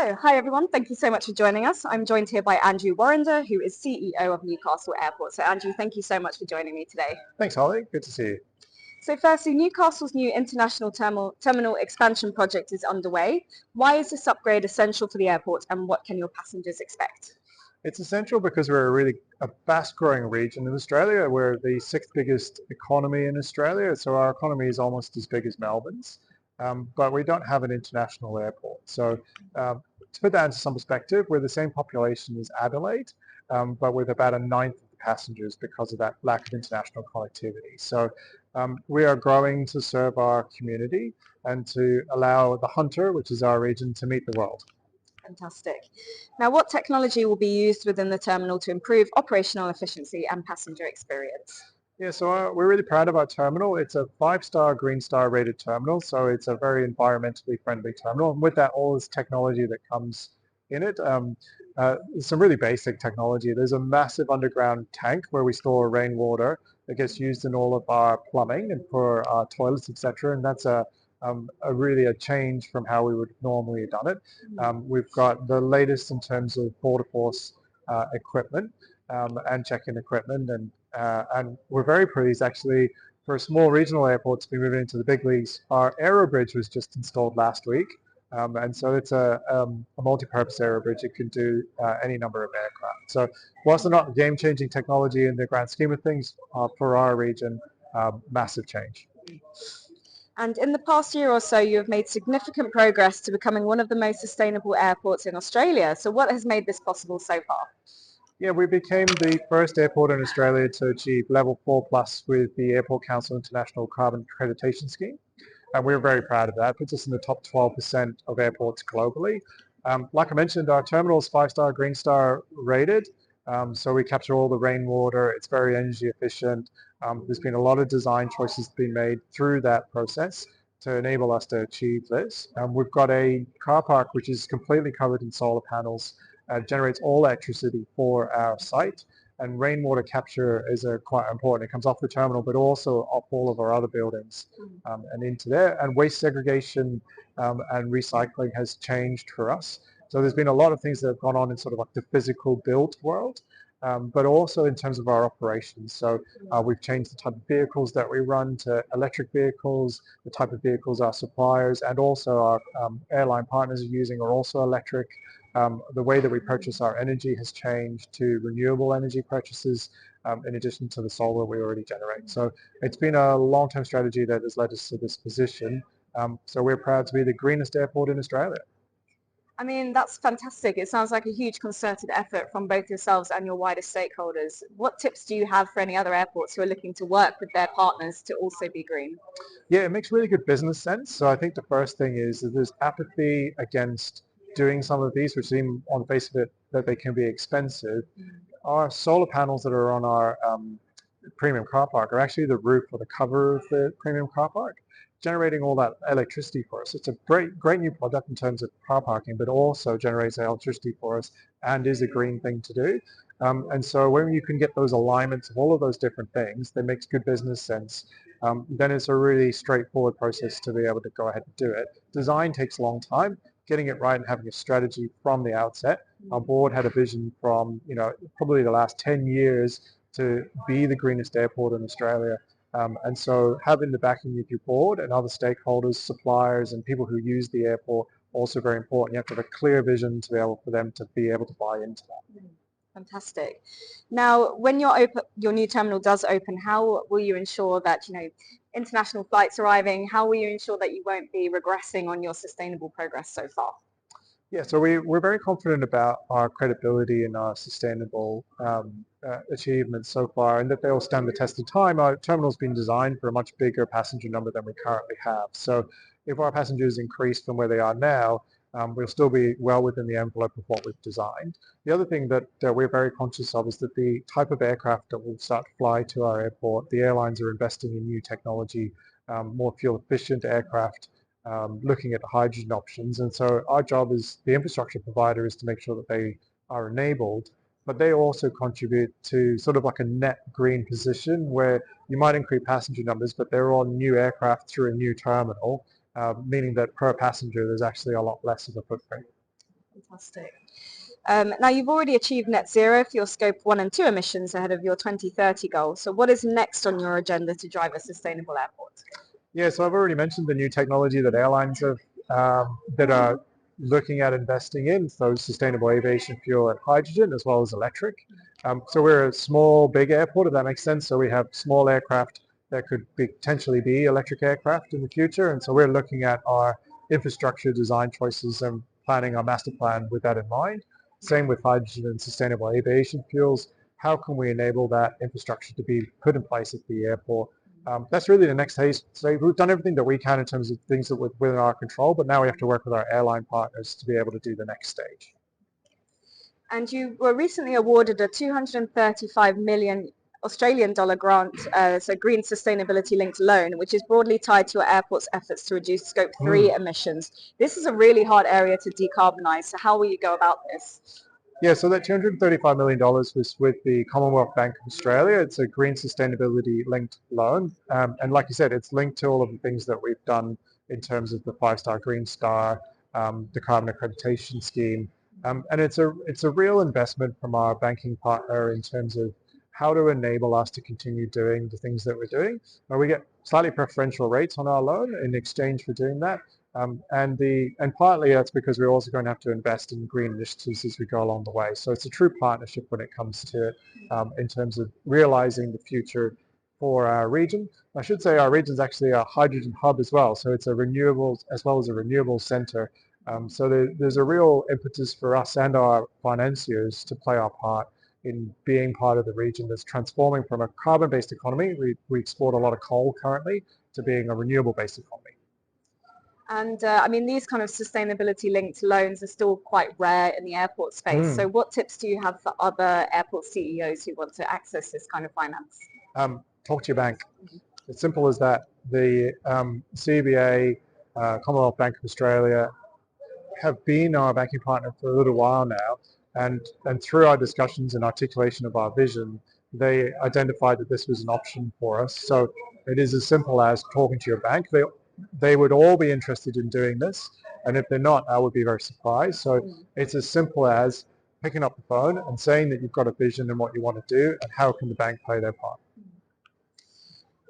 So, hi everyone, thank you so much for joining us. I'm joined here by Andrew Warrender, who is CEO of Newcastle Airport. So Andrew, thank you so much for joining me today. Thanks, Holly. Good to see you. So firstly, Newcastle's new international terminal expansion project is underway. Why is this upgrade essential for the airport and what can your passengers expect? It's essential because we're a fast-growing region in Australia. We're the sixth biggest economy in Australia, so our economy is almost as big as Melbourne's, but we don't have an international airport. So to put that into some perspective, we're the same population as Adelaide, but with about a ninth of the passengers because of that lack of international connectivity. So we are growing to serve our community and to allow the Hunter, which is our region, to meet the world. Fantastic. Now, what technology will be used within the terminal to improve operational efficiency and passenger experience? Yeah, so we're really proud of our terminal. It's a 5-star Green Star rated terminal, so it's a very environmentally friendly terminal. And with that, all this technology that comes in it, some really basic technology. There's a massive underground tank where we store rainwater that gets used in all of our plumbing and for our toilets, etc. And that's really a change from how we would normally have done it. We've got the latest in terms of border force equipment and check-in equipment, and we're very pleased actually for a small regional airport to be moving into the big leagues. Our aero bridge was just installed last week, and so it's a multi-purpose aero bridge. It can do any number of aircraft. So whilst they're not game-changing technology in the grand scheme of things, for our region, massive change. And in the past year or so, you have made significant progress to becoming one of the most sustainable airports in Australia. So what has made this possible so far? Yeah, we became the first airport in Australia to achieve level 4+ with the Airport Council International Carbon Accreditation Scheme. And we're very proud of that. It puts us in the top 12% of airports globally. Like I mentioned, our terminal is 5-star Green Star rated. So we capture all the rainwater. It's very energy efficient. There's been a lot of design choices being made through that process to enable us to achieve this. We've got a car park which is completely covered in solar panels, generates all electricity for our site, and rainwater capture is quite important. It comes off the terminal but also off all of our other buildings and into there. And waste segregation and recycling has changed for us. So there's been a lot of things that have gone on in sort of like the physical built world, but also in terms of our operations. So we've changed the type of vehicles that we run to electric vehicles, the type of vehicles our suppliers and also our airline partners are using are also electric. The way that we purchase our energy has changed to renewable energy purchases in addition to the solar we already generate. So it's been a long-term strategy that has led us to this position. So we're proud to be the greenest airport in Australia. I mean, that's fantastic. It sounds like a huge concerted effort from both yourselves and your wider stakeholders. What tips do you have for any other airports who are looking to work with their partners to also be green? Yeah, it makes really good business sense. So I think the first thing is that there's apathy against doing some of these, which seem on the face of it that they can be expensive. Our solar panels that are on our premium car park are actually the roof or the cover of the premium car park, generating all that electricity for us. It's a great new product in terms of car parking, but also generates electricity for us and is a green thing to do. And so when you can get those alignments of all of those different things, that makes good business sense. Then it's a really straightforward process to be able to go ahead and do it. Design takes a long time. Getting it right and having a strategy from the outset. Our board had a vision from, probably the last 10 years to be the greenest airport in Australia. And so having the backing of your board and other stakeholders, suppliers and people who use the airport, also very important. You have to have a clear vision to be able for them to be able to buy into that. Fantastic. Now, when your new terminal does open, how will you ensure that, international flights arriving, how will you ensure that you won't be regressing on your sustainable progress so far? Yeah, so we're very confident about our credibility and our sustainable achievements so far, and that they'll stand the test of time. Our terminal's been designed for a much bigger passenger number than we currently have. So if our passengers increase from where they are now, we'll still be well within the envelope of what we've designed. The other thing that we're very conscious of is that the type of aircraft that will start to fly to our airport, the airlines are investing in new technology, more fuel efficient aircraft, looking at hydrogen options. And so our job as the infrastructure provider is to make sure that they are enabled, but they also contribute to sort of like a net green position where you might increase passenger numbers, but they're all new aircraft through a new terminal, meaning that per passenger there's actually a lot less of a footprint. Fantastic. Now, you've already achieved net zero for your scope 1 and 2 emissions ahead of your 2030 goal. So what is next on your agenda to drive a sustainable airport? Yeah, so I've already mentioned the new technology that airlines have that are looking at investing in, so sustainable aviation fuel and hydrogen as well as electric. So we're a small, big airport, if that makes sense. So we have small aircraft that could potentially be electric aircraft in the future. And so we're looking at our infrastructure design choices and planning our master plan with that in mind. Same with hydrogen and sustainable aviation fuels. How can we enable that infrastructure to be put in place at the airport? That's really the next phase. So we've done everything that we can in terms of things that were within our control, but now we have to work with our airline partners to be able to do the next stage. And you were recently awarded a 235 million Australian dollar grant, so green sustainability linked loan, which is broadly tied to your airport's efforts to reduce scope 3 emissions. This is a really hard area to decarbonize. So how will you go about this? Yeah, so that $235 million was with the Commonwealth Bank of Australia. It's a green sustainability linked loan. And like you said, it's linked to all of the things that we've done in terms of the 5-star Green Star, the Carbon Accreditation Scheme. And it's a real investment from our banking partner in terms of how to enable us to continue doing the things that we're doing. We get slightly preferential rates on our loan in exchange for doing that. And partly that's because we're also going to have to invest in green initiatives as we go along the way. So it's a true partnership when it comes to it in terms of realizing the future for our region. I should say our region is actually a hydrogen hub as well. So it's a renewables as well as a renewable center. So there's a real impetus for us and our financiers to play our part in being part of the region that's transforming from a carbon-based economy. We export a lot of coal currently to being a renewable-based economy. And I mean, these kind of sustainability linked loans are still quite rare in the airport space. So what tips do you have for other airport CEOs who want to access this kind of finance? Talk to your bank. It's simple as that. The CBA, Commonwealth Bank of Australia, have been our banking partner for a little while now. And through our discussions and articulation of our vision, they identified that this was an option for us. So it is as simple as talking to your bank. They would all be interested in doing this, and if they're not, I would be very surprised. So it's as simple as picking up the phone and saying that you've got a vision and what you want to do, and how can the bank play their part.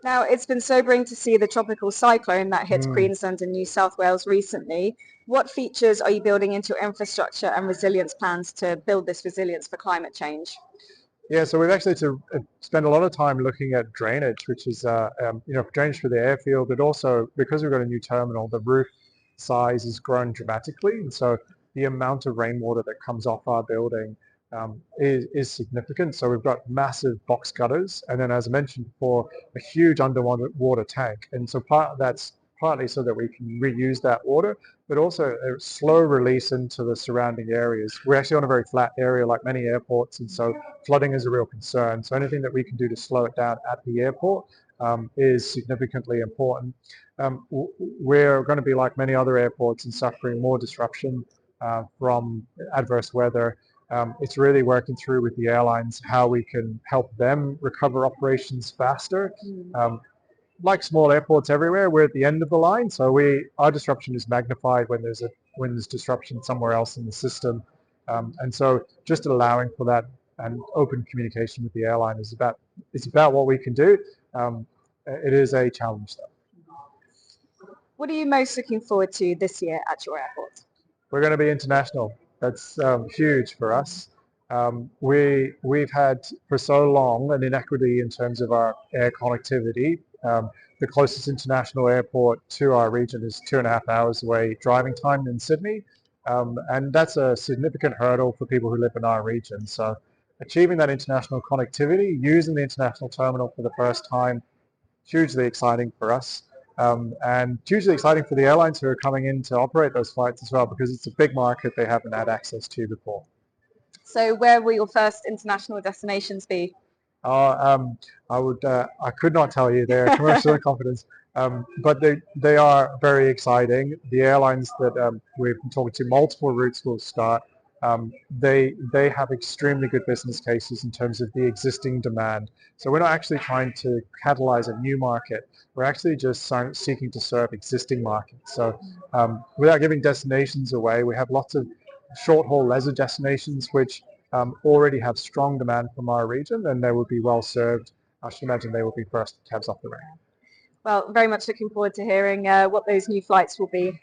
Now, it's been sobering to see the tropical cyclone that hit Queensland and New South Wales recently. What features are you building into your infrastructure and resilience plans to build this resilience for climate change? Yeah, so we've actually spent a lot of time looking at drainage, which is drainage for the airfield, but also because we've got a new terminal, the roof size has grown dramatically, and so the amount of rainwater that comes off our building is significant. So we've got massive box gutters, and then, as I mentioned before, a huge underwater tank. And so that's partly so that we can reuse that water, but also a slow release into the surrounding areas. We're actually on a very flat area like many airports, and so flooding is a real concern. So anything that we can do to slow it down at the airport is significantly important. We're going to be like many other airports and suffering more disruption from adverse weather. It's really working through with the airlines how we can help them recover operations faster. Like small airports everywhere, we're at the end of the line, so our disruption is magnified when there's disruption somewhere else in the system, and so just allowing for that and open communication with the airline is about what we can do. It is a challenge though. What are you most looking forward to this year at your airport? We're going to be international. That's huge for us. We've had for so long an inequity in terms of our air connectivity. The closest international airport to our region is 2.5 hours away driving time in Sydney, and that's a significant hurdle for people who live in our region. So achieving that international connectivity, using the international terminal for the first time, hugely exciting for us. And hugely exciting for the airlines who are coming in to operate those flights as well, because it's a big market they haven't had access to before. So where will your first international destinations be? I could not tell you. They're commercial in confidence, but they are very exciting. The airlines that we've been talking to, multiple routes will start. They have extremely good business cases in terms of the existing demand. So we're not actually trying to catalyze a new market. We're actually just seeking to serve existing markets. So without giving destinations away, we have lots of short-haul leisure destinations which already have strong demand from our region, and they would be well served. I should imagine they will be first cabs off the rank. Well, very much looking forward to hearing what those new flights will be.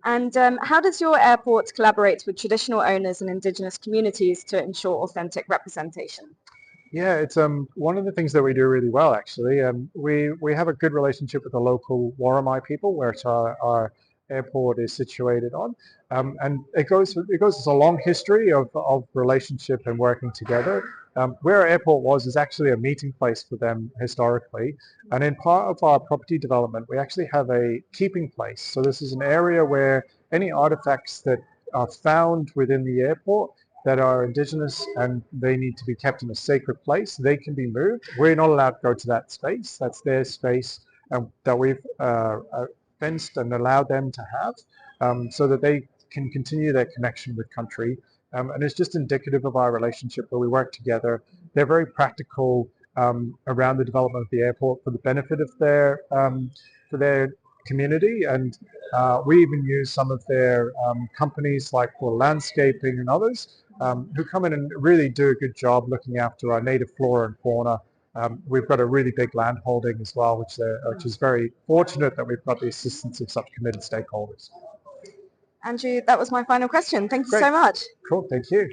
And how does your airport collaborate with traditional owners and Indigenous communities to ensure authentic representation? Yeah, it's one of the things that we do really well, actually. We have a good relationship with the local Warramai people, where our airport is situated on, and it goes as a long history of relationship and working together. Where our airport was is actually a meeting place for them historically, and in part of our property development, we actually have a keeping place. So this is an area where any artifacts that are found within the airport that are Indigenous and they need to be kept in a sacred place, they can be moved. We're not allowed to go to that space. That's their space that we've fenced and allowed them to have, so that they can continue their connection with country. And it's just indicative of our relationship where we work together. They're very practical around the development of the airport for the benefit of for their community, and we even use some of their companies like for landscaping and others who come in and really do a good job looking after our native flora and fauna. We've got a really big land holding as well, which is very fortunate that we've got the assistance of such committed stakeholders. Andrew, that was my final question. Thank you Great. so much. Cool, thank you.